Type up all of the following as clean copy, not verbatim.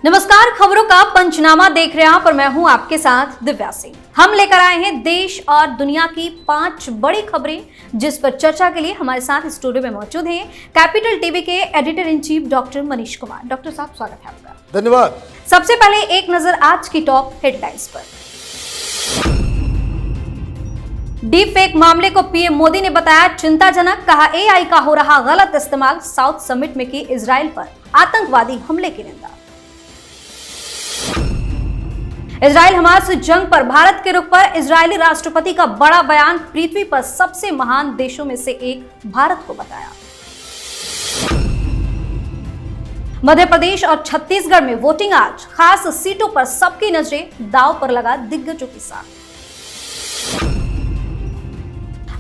नमस्कार, खबरों का पंचनामा देख रहे हैं आप और मैं हूं आपके साथ दिव्या सिंह। हम लेकर आए हैं देश और दुनिया की 5 बड़ी खबरें जिस पर चर्चा के लिए हमारे साथ स्टूडियो में मौजूद हैं कैपिटल टीवी के editor in chief doctor Manish Kumar. Doctor साहब, स्वागत है आपका। धन्यवाद। सबसे पहले एक नजर आज की टॉप हेडलाइंस पर। डीप फेक मामले को पीएम मोदी ने बताया चिंताजनक, कहा एआई का हो रहा गलत इस्तेमाल। साउथ समिट में की इजराइल पर आतंकवादी हमले की निंदा। इजराइल हमास जंग पर भारत के रुख पर इजरायली राष्ट्रपति का बड़ा बयान। पृथ्वी पर सबसे महान देशों में से एक भारत को बताया। मध्य प्रदेश और छत्तीसगढ़ में वोटिंग आज, खास सीटों पर सबकी नजरें दांव पर लगा दिग्गजों के साथ।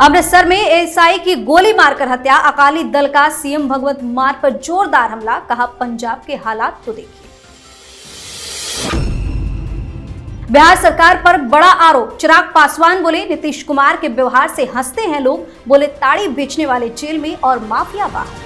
अमृतसर में एएसआई की गोली मारकर हत्या, अकाली दल का सीएम भगवंत मान पर जोरदार हमला। कहा पंजाब के हालात तो देखिए। बिहार सरकार पर बड़ा आरोप, चिराग पासवान बोले नीतीश कुमार के व्यवहार से हंसते हैं लोग। बोले ताड़ी बेचने वाले जेल में और माफिया बाहर।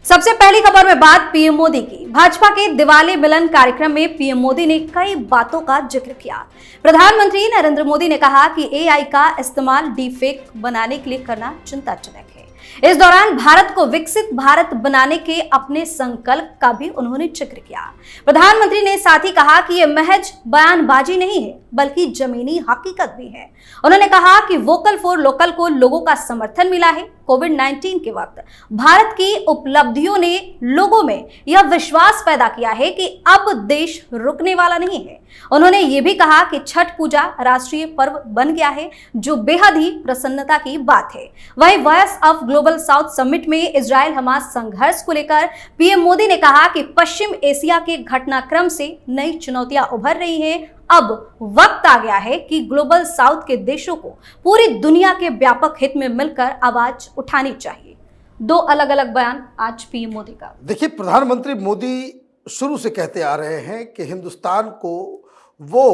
सबसे पहली खबर में बात पीएम मोदी की। भाजपा के दिवाली मिलन कार्यक्रम में पीएम मोदी ने कई बातों का जिक्र किया। प्रधानमंत्री नरेंद्र मोदी ने कहा कि एआई का इस्तेमाल डीप फेक बनाने के लिए करना चिंताजनक है। इस दौरान भारत को विकसित भारत बनाने के अपने संकल्प का भी उन्होंने जिक्र किया। प्रधानमंत्री ने साथ ही कहा कि यह महज बयानबाजी नहीं है बल्कि जमीनी हकीकत भी है। उन्होंने कहा कि वोकल फॉर लोकल को लोगों का समर्थन मिला है। कोविड-19 के वक्त भारत की उपलब्धियों ने लोगों में यह विश्वास पैदा किया है कि अब देश रुकने वाला नहीं है। उन्होंने ये भी कहा कि छठ पूजा राष्ट्रीय पर्व बन गया है, जो बेहद ही प्रसन्नता की बात है। वहीं voice of global south summit में इजराइल हमास संघर्ष को लेकर पीएम मोदी ने कहा कि पश्चिम एशिया के घटनाक्रम से नई चुनौतियां उभर रही हैं। अब वक्त आ गया है कि ग्लोबल साउथ के देशों को पूरी दुनिया के व्यापक हित में मिलकर आवाज उठानी चाहिए। 2 अलग अलग बयान आज पीएम मोदी का। देखिए, प्रधानमंत्री मोदी शुरू से कहते आ रहे हैं कि हिंदुस्तान को वो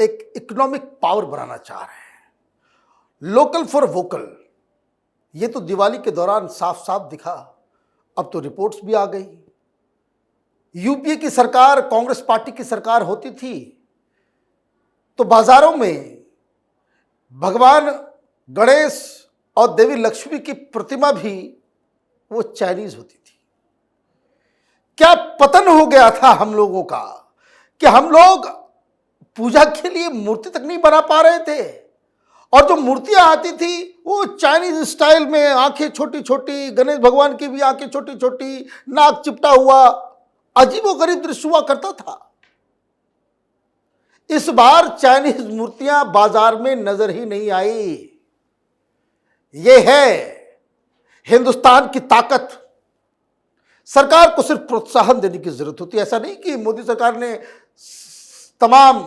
एक इकोनॉमिक पावर बनाना चाह रहे हैं। लोकल फॉर वोकल, ये तो दिवाली के दौरान साफ साफ दिखा। अब तो रिपोर्ट्स भी आ गई। यूपीए की सरकार कांग्रेस पार्टी की सरकार होती थी तो बाजारों में भगवान गणेश और देवी लक्ष्मी की प्रतिमा भी वो चाइनीज होती थी। क्या पतन हो गया था हम लोगों का कि हम लोग पूजा के लिए मूर्ति तक नहीं बना पा रहे थे, और जो मूर्तियां आती थी वो चाइनीज स्टाइल में, आंखें छोटी छोटी, गणेश भगवान की भी आंखें छोटी छोटी, नाक चिपटा हुआ, अजीबोगरीब दृश्य हुआ करता था। इस बार चाइनीज मूर्तियां बाजार में नजर ही नहीं आई। ये है हिंदुस्तान की ताकत। सरकार को सिर्फ प्रोत्साहन देने की जरूरत होती है। ऐसा नहीं कि मोदी सरकार ने तमाम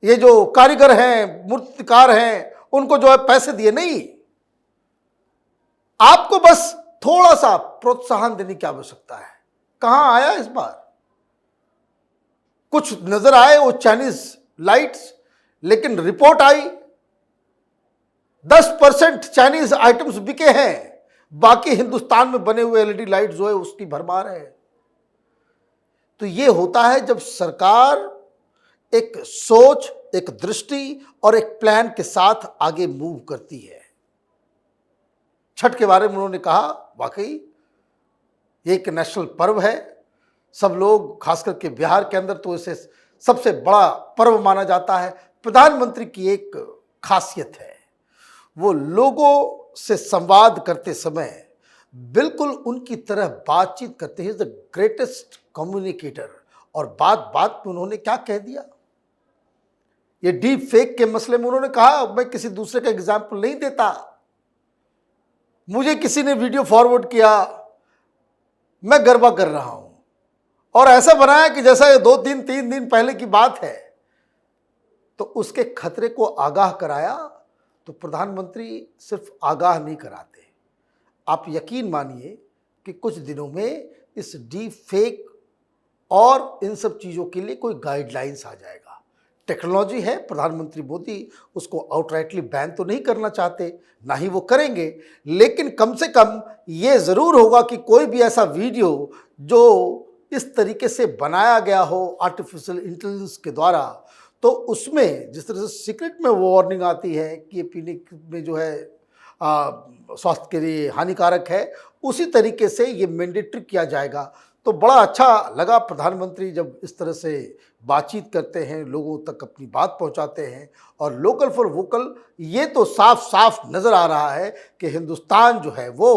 ये जो कारीगर हैं, मूर्तिकार हैं, उनको जो है पैसे दिए। नहीं, आपको बस थोड़ा सा प्रोत्साहन देने की आवश्यकता है। कहां आया इस बार? कुछ नजर आए वो चाइनीज लाइट्स, लेकिन रिपोर्ट आई 10% चाइनीज आइटम्स बिके हैं, बाकी हिंदुस्तान में बने हुए एलईडी लाइट जो है उसकी भरमार है। तो ये होता है जब सरकार एक सोच, एक दृष्टि और एक प्लान के साथ आगे मूव करती है। छठ के बारे में उन्होंने कहा, वाकई ये एक नेशनल पर्व है। सब लोग, खास करके बिहार के अंदर तो इसे सबसे बड़ा पर्व माना जाता है। प्रधानमंत्री की एक खासियत है, वो लोगों से संवाद करते समय बिल्कुल उनकी तरह बातचीत करते हैं। The greatest communicator. और बात बात में उन्होंने क्या कह दिया। ये डीप फेक के मसले में उन्होंने कहा, मैं किसी दूसरे का एग्जाम्पल नहीं देता, मुझे किसी ने वीडियो फॉरवर्ड किया, मैं गरबा कर रहा हूं, और ऐसा बनाया कि जैसा ये 2 दिन 3 दिन पहले की बात है। तो उसके खतरे को आगाह कराया। तो प्रधानमंत्री सिर्फ आगाह नहीं कराते, आप यकीन मानिए कि कुछ दिनों में इस डीप फेक और इन सब चीज़ों के लिए कोई गाइडलाइंस आ जाएगा। टेक्नोलॉजी है, प्रधानमंत्री मोदी उसको आउटराइटली बैन तो नहीं करना चाहते, ना ही वो करेंगे, लेकिन कम से कम ये ज़रूर होगा कि कोई भी ऐसा वीडियो जो इस तरीके से बनाया गया हो आर्टिफिशियल इंटेलिजेंस के द्वारा, तो उसमें जिस तरह से सीक्रेट में वो वार्निंग आती है कि ये पीने में जो है स्वास्थ्य के लिए हानिकारक है, उसी तरीके से ये मैंडेटरी किया जाएगा। तो बड़ा अच्छा लगा प्रधानमंत्री जब इस तरह से बातचीत करते हैं, लोगों तक अपनी बात पहुंचाते हैं, और लोकल फॉर वोकल, ये तो साफ साफ नज़र आ रहा है कि हिंदुस्तान जो है वो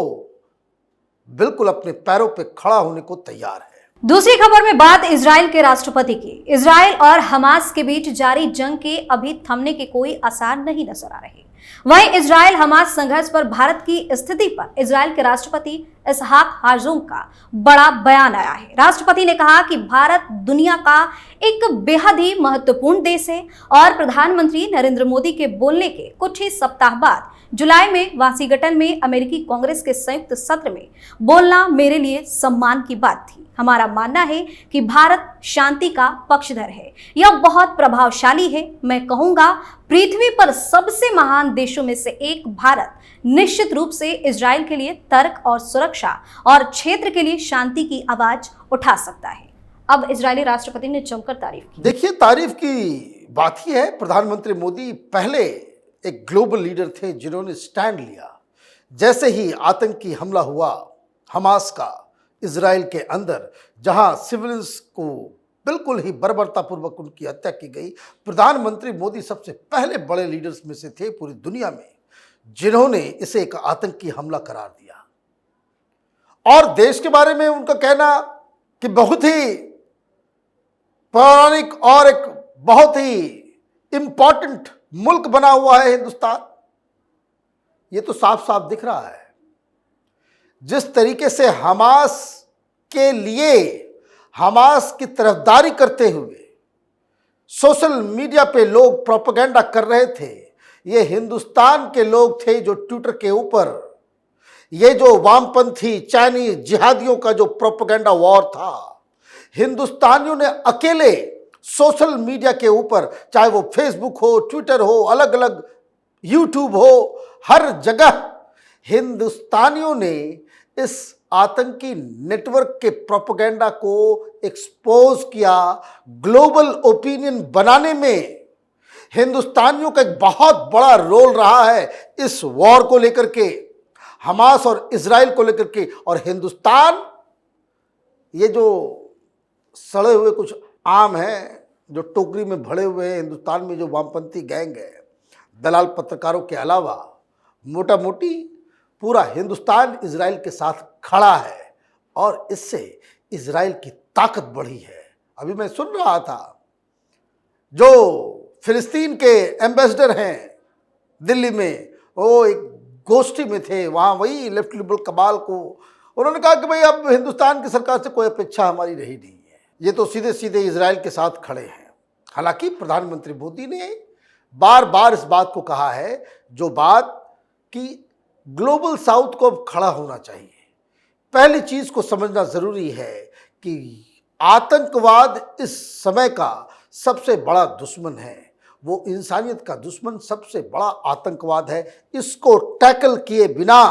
बिल्कुल अपने पैरों पे खड़ा होने को तैयार है। दूसरी खबर में बात इजराइल के राष्ट्रपति की। इजराइल और हमास के बीच जारी जंग के अभी थमने के कोई आसार नहीं नजर आ रहे। वहीं इजराइल हमास संघर्ष पर भारत की स्थिति पर इजराइल के राष्ट्रपति इसहाक हार्जोग का बड़ा बयान आया है। राष्ट्रपति ने कहा कि भारत दुनिया का एक बेहद ही महत्वपूर्ण देश है और प्रधानमंत्री नरेंद्र मोदी के बोलने के कुछ ही सप्ताह बाद जुलाई में वाशिंगटन में अमेरिकी कांग्रेस के संयुक्त सत्र में बोलना मेरे लिए सम्मान की बात थी। हमारा मानना है कि भारत शांति का पक्षधर है, यह बहुत प्रभावशाली है। मैं कहूंगा पृथ्वी पर सबसे महान देशों में से एक भारत निश्चित रूप से इजराइल के लिए तर्क और सुरक्षा और क्षेत्र के लिए शांति की आवाज उठा सकता है। अब इजरायली राष्ट्रपति ने जमकर तारीफ की। देखिए, तारीफ की बात ही है। प्रधानमंत्री मोदी पहले एक ग्लोबल लीडर थे जिन्होंने स्टैंड लिया। जैसे ही आतंकी हमला हुआ हमास का इजराइल के अंदर, जहां सिविलियंस को बिल्कुल ही बर्बरतापूर्वक उनकी हत्या की गई, प्रधानमंत्री मोदी सबसे पहले बड़े लीडर्स में से थे पूरी दुनिया में जिन्होंने इसे एक आतंकी हमला करार दिया। और देश के बारे में उनका कहना कि बहुत ही पौराणिक और एक बहुत ही इंपॉर्टेंट मुल्क बना हुआ है हिंदुस्तान, ये तो साफ साफ दिख रहा है। जिस तरीके से हमास के लिए, हमास की तरफदारी करते हुए सोशल मीडिया पे लोग प्रोपेगेंडा कर रहे थे, ये हिंदुस्तान के लोग थे जो ट्विटर के ऊपर ये जो वामपंथी चाइनीज जिहादियों का जो प्रोपेगेंडा वॉर था, हिंदुस्तानियों ने अकेले सोशल मीडिया के ऊपर, चाहे वो फेसबुक हो, ट्विटर हो, अलग अलग यूट्यूब हो, हर जगह हिंदुस्तानियों ने इस आतंकी नेटवर्क के प्रोपेगेंडा को एक्सपोज किया। ग्लोबल ओपिनियन बनाने में हिंदुस्तानियों का एक बहुत बड़ा रोल रहा है इस वॉर को लेकर के, हमास और इजराइल को लेकर के। और हिंदुस्तान, ये जो सड़े हुए कुछ आम हैं जो टोकरी में भरे हुए हैं, हिंदुस्तान में जो वामपंथी गैंग है, दलाल पत्रकारों के अलावा मोटा मोटी पूरा हिंदुस्तान इजराइल के साथ खड़ा है और इससे इजराइल की ताकत बढ़ी है। अभी मैं सुन रहा था, जो फिलिस्तीन के एम्बेसडर हैं दिल्ली में, वो एक गोष्ठी में थे, वहाँ वही लेफ्ट लिबरल कमाल को उन्होंने कहा कि भाई अब हिंदुस्तान की सरकार से कोई अपेक्षा हमारी रही नहीं है, ये तो सीधे सीधे इजराइल के साथ खड़े हैं। हालांकि प्रधानमंत्री मोदी ने बार बार इस बात को कहा है, जो बात कि ग्लोबल साउथ को अब खड़ा होना चाहिए। पहली चीज को समझना जरूरी है कि आतंकवाद इस समय का सबसे बड़ा दुश्मन है, वो इंसानियत का दुश्मन सबसे बड़ा आतंकवाद है। इसको टैकल किए बिना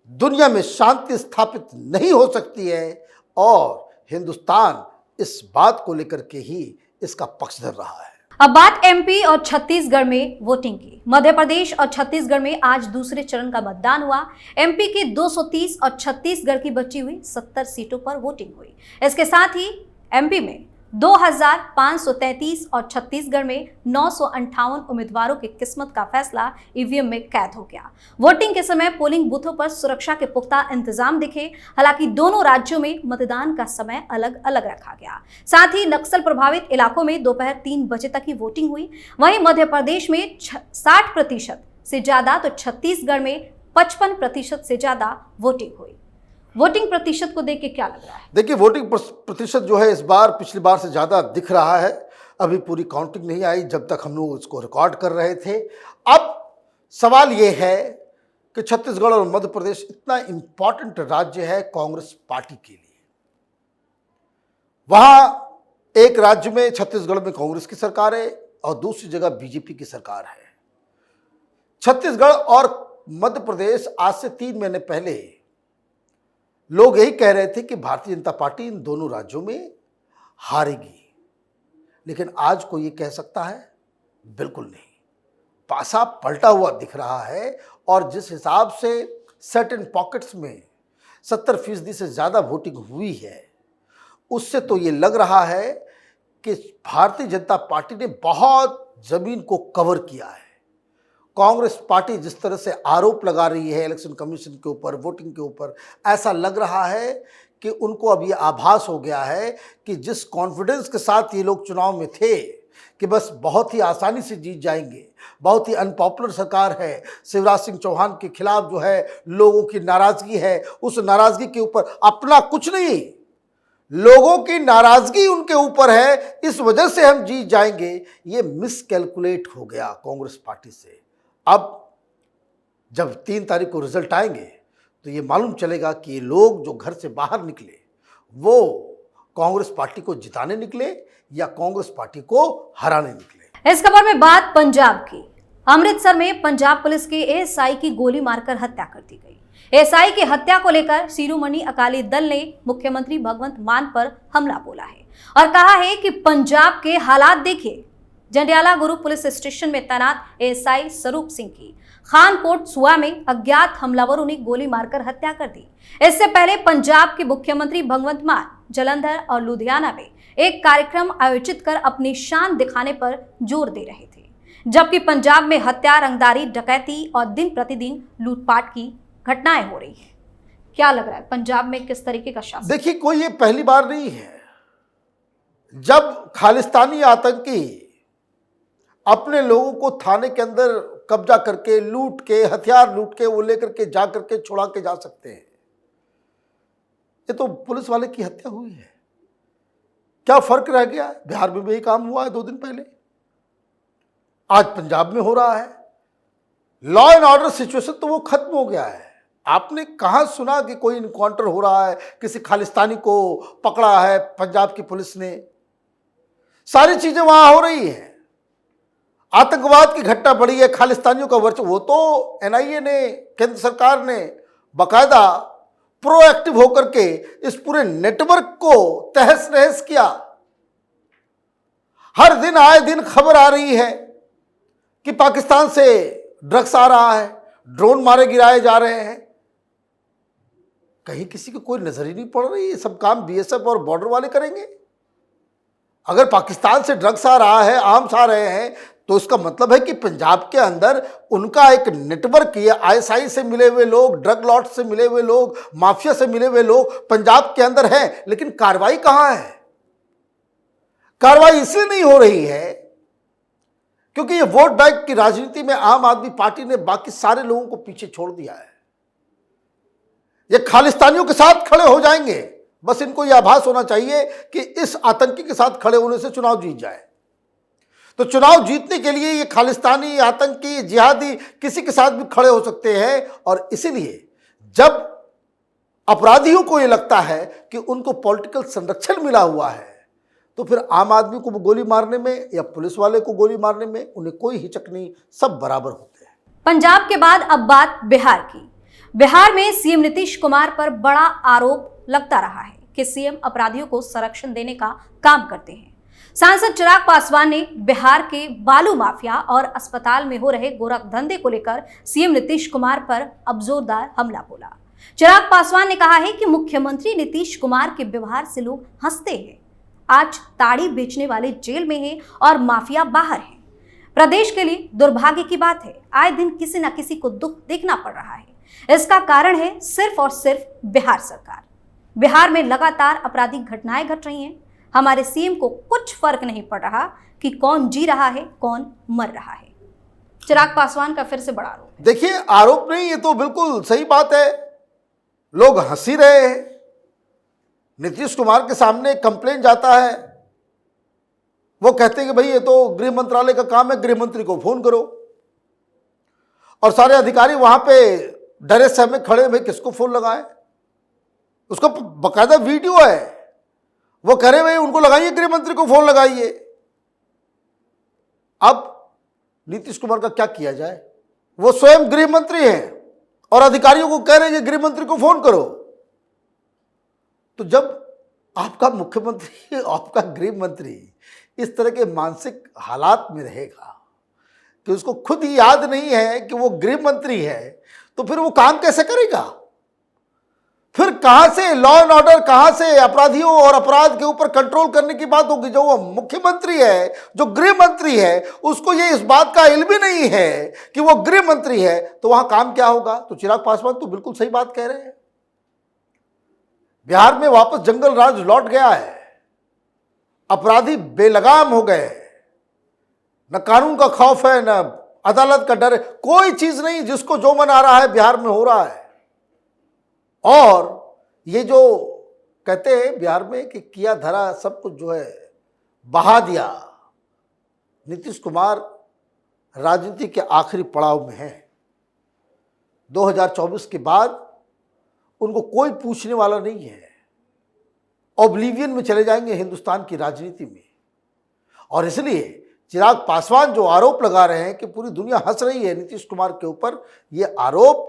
दुनिया में शांति स्थापित नहीं हो सकती है और हिंदुस्तान इस बात को लेकर के ही इसका पक्षधर रहा है। अब बात एमपी और छत्तीसगढ़ में वोटिंग की। मध्य प्रदेश और छत्तीसगढ़ में आज दूसरे चरण का मतदान हुआ। एमपी की 230 और छत्तीसगढ़ की बची हुई 70 सीटों पर वोटिंग हुई। इसके साथ ही एमपी में 2533 और छत्तीसगढ़ में 958 उम्मीदवारों की किस्मत का फैसला ईवीएम में कैद हो गया। वोटिंग के समय पोलिंग बूथों पर सुरक्षा के पुख्ता इंतजाम दिखे। हालांकि दोनों राज्यों में मतदान का समय अलग अलग रखा गया। साथ ही नक्सल प्रभावित इलाकों में दोपहर 3 बजे तक ही वोटिंग हुई। वहीं मध्य प्रदेश में 60% से ज्यादा तो छत्तीसगढ़ में 55% से ज्यादा वोटिंग हुई। वोटिंग प्रतिशत को देख के क्या लग रहा है? देखिए, वोटिंग प्रतिशत जो है इस बार पिछली बार से ज़्यादा दिख रहा है। अभी पूरी काउंटिंग नहीं आई जब तक हम लोग इसको रिकॉर्ड कर रहे थे। अब सवाल ये है कि छत्तीसगढ़ और मध्य प्रदेश इतना इम्पॉर्टेंट राज्य है कांग्रेस पार्टी के लिए। वहाँ एक राज्य में छत्तीसगढ़ में कांग्रेस की सरकार है और दूसरी जगह बीजेपी की सरकार है। छत्तीसगढ़ और मध्य प्रदेश आज से 3 महीने पहले लोग यही कह रहे थे कि भारतीय जनता पार्टी इन दोनों राज्यों में हारेगी, लेकिन आज कोई ये कह सकता है? बिल्कुल नहीं। पासा पलटा हुआ दिख रहा है और जिस हिसाब से सर्टेन पॉकेट्स में 70% से ज़्यादा वोटिंग हुई है, उससे तो ये लग रहा है कि भारतीय जनता पार्टी ने बहुत ज़मीन को कवर किया है। कांग्रेस पार्टी जिस तरह से आरोप लगा रही है इलेक्शन कमीशन के ऊपर, वोटिंग के ऊपर, ऐसा लग रहा है कि उनको अब ये आभास हो गया है कि जिस कॉन्फिडेंस के साथ ये लोग चुनाव में थे कि बस बहुत ही आसानी से जीत जाएंगे, बहुत ही अनपॉपुलर सरकार है, शिवराज सिंह चौहान के खिलाफ जो है लोगों की नाराज़गी है, उस नाराज़गी के ऊपर अपना कुछ नहीं, लोगों की नाराज़गी उनके ऊपर है, इस वजह से हम जीत जाएंगे, ये मिसकैलकुलेट हो गया कांग्रेस पार्टी से। अब जब 3 तारीख को रिजल्ट आएंगे तो ये मालूम चलेगा कि ये लोग जो घर से बाहर निकले वो कांग्रेस पार्टी को जिताने निकले या कांग्रेस पार्टी को हराने निकले। इस खबर में बात पंजाब की। अमृतसर में पंजाब पुलिस के एएसआई की गोली मारकर हत्या कर दी गई। एएसआई की हत्या को लेकर शिरोमणि अकाली दल ने मुख्यमंत्री भगवंत मान पर हमला बोला है और कहा है कि पंजाब के हालात देखिए। जंडियाला गुरु पुलिस स्टेशन में तैनात एएसआई स्वरूप सिंह की खानकोट सुआ में अज्ञात हमलावरों ने गोली मारकर हत्या कर दी। इससे पहले पंजाब के मुख्यमंत्री भगवंत मान जालंधर और लुधियाना में एक कार्यक्रम आयोजित कर अपनी शान दिखाने पर जोर दे रहे थे, जबकि पंजाब में हत्या, रंगदारी, डकैती और दिन प्रतिदिन लूटपाट की घटनाएं हो रही हैं। क्या लग रहा है पंजाब में किस तरीके का शासन? देखिए, कोई ये पहली बार नहीं है जब खालिस्तानी आतंकी अपने लोगों को थाने के अंदर कब्जा करके, लूट के, हथियार लूट के वो लेकर के जा करके छुड़ा के जा सकते हैं। ये तो पुलिस वाले की हत्या हुई है, क्या फर्क रह गया? बिहार में भी यही काम हुआ है 2 दिन पहले, आज पंजाब में हो रहा है। लॉ एंड ऑर्डर सिचुएशन तो वो खत्म हो गया है। आपने कहां सुना कि कोई इनकाउंटर हो रहा है, किसी खालिस्तानी को पकड़ा है पंजाब की पुलिस ने? सारी चीजें वहां हो रही हैं। आतंकवाद की घटना बढ़ी है, खालिस्तानियों का वर्चस्व, वो तो एनआईए ने, केंद्र सरकार ने बाकायदा प्रोएक्टिव होकर के इस पूरे नेटवर्क को तहस नहस किया। हर दिन आए दिन खबर आ रही है कि पाकिस्तान से ड्रग्स आ रहा है, ड्रोन मारे गिराए जा रहे हैं। कहीं किसी को कोई नजर ही नहीं पड़ रही, ये सब काम बीएसएफ और बॉर्डर वाले करेंगे। अगर पाकिस्तान से ड्रग्स आ रहा है, आर्म्स आ रहे हैं, तो इसका मतलब है कि पंजाब के अंदर उनका एक नेटवर्क, ये आईएसआई से मिले हुए लोग, ड्रग लॉर्ड से मिले हुए लोग, माफिया से मिले हुए लोग पंजाब के अंदर हैं। लेकिन कार्रवाई कहां है? कार्रवाई इसलिए नहीं हो रही है क्योंकि ये वोट बैंक की राजनीति में आम आदमी पार्टी ने बाकी सारे लोगों को पीछे छोड़ दिया है। ये खालिस्तानियों के साथ खड़े हो जाएंगे, बस इनको यह आभास होना चाहिए कि इस आतंकी के साथ खड़े होने से चुनाव जीत जाए। तो चुनाव जीतने के लिए ये खालिस्तानी, आतंकी, जिहादी किसी के साथ भी खड़े हो सकते हैं। और इसीलिए जब अपराधियों को ये लगता है कि उनको पॉलिटिकल संरक्षण मिला हुआ है, तो फिर आम आदमी को गोली मारने में या पुलिस वाले को गोली मारने में उन्हें कोई हिचक नहीं, सब बराबर होते हैं। पंजाब के बाद अब बात बिहार की। बिहार में सीएम नीतीश कुमार पर बड़ा आरोप लगता रहा है कि सीएम अपराधियों को संरक्षण देने का काम करते हैं। सांसद चिराग पासवान ने बिहार के बालू माफिया और अस्पताल में हो रहे गोरख धंधे को लेकर सीएम नीतीश कुमार पर अब जोरदार हमला बोला। चिराग पासवान ने कहा है कि मुख्यमंत्री नीतीश कुमार के व्यवहार से लोग हंसते हैं। आज ताड़ी बेचने वाले जेल में हैं और माफिया बाहर है। प्रदेश के लिए दुर्भाग्य की बात है, आए दिन किसी न किसी को दुख देखना पड़ रहा है। इसका कारण है सिर्फ और सिर्फ बिहार सरकार। बिहार में लगातार आपराधिक घटनाएं घट रही हैं। हमारे सीएम को कुछ फर्क नहीं पड़ रहा कि कौन जी रहा है, कौन मर रहा है। चिराग पासवान का फिर से बड़ा आरोप। देखिए, आरोप नहीं, ये तो बिल्कुल सही बात है। लोग हंस ही रहे हैं। नीतीश कुमार के सामने कंप्लेन जाता है, वो कहते हैं कि भाई ये तो गृह मंत्रालय का काम है, गृह मंत्री को फोन करो। और सारे अधिकारी वहां पे डरे सहमे खड़े, भाई किसको फोन लगाए? उसका बकायदा वीडियो है वो कह रहे भाई उनको लगाइए, गृह मंत्री को फोन लगाइए। अब नीतीश कुमार का क्या किया जाए? वो स्वयं गृह मंत्री हैं और अधिकारियों को कह रहे हैं कि गृह मंत्री को फोन करो। तो जब आपका मुख्यमंत्री, आपका गृह मंत्री इस तरह के मानसिक हालात में रहेगा कि उसको खुद ही याद नहीं है कि वो गृह मंत्री है, तो फिर वो काम कैसे करेगा? फिर कहां से लॉ एंड ऑर्डर, कहां से अपराधियों और अपराध के ऊपर कंट्रोल करने की बात होगी? जो वो मुख्यमंत्री है, जो गृह मंत्री है, उसको ये इस बात का इल्म भी नहीं है कि वो गृह मंत्री है, तो वहां काम क्या होगा? तो चिराग पासवान तो बिल्कुल सही बात कह रहे हैं। बिहार में वापस जंगल राज लौट गया है, अपराधी बेलगाम हो गए, न कानून का खौफ है, न अदालत का डर है, कोई चीज नहीं, जिसको जो मन आ रहा है बिहार में हो रहा है। और ये जो कहते हैं बिहार में कि किया धरा सब कुछ जो है बहा दिया, नीतीश कुमार राजनीति के आखिरी पड़ाव में है। 2024 के बाद उनको कोई पूछने वाला नहीं है, ओब्लिवियन में चले जाएंगे हिंदुस्तान की राजनीति में। और इसलिए चिराग पासवान जो आरोप लगा रहे हैं कि पूरी दुनिया हंस रही है नीतीश कुमार के ऊपर, ये आरोप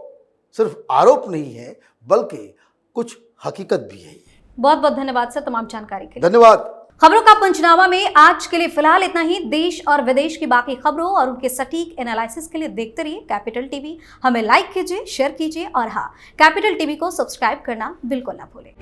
सिर्फ आरोप नहीं है बल्कि कुछ हकीकत भी है। बहुत बहुत धन्यवाद सर तमाम जानकारी के लिए। धन्यवाद। खबरों का पंचनामा में आज के लिए फिलहाल इतना ही। देश और विदेश की बाकी खबरों और उनके सटीक एनालिसिस के लिए देखते रहिए कैपिटल टीवी। हमें लाइक कीजिए, शेयर कीजिए और हाँ, कैपिटल टीवी को सब्सक्राइब करना बिल्कुल ना भूलें।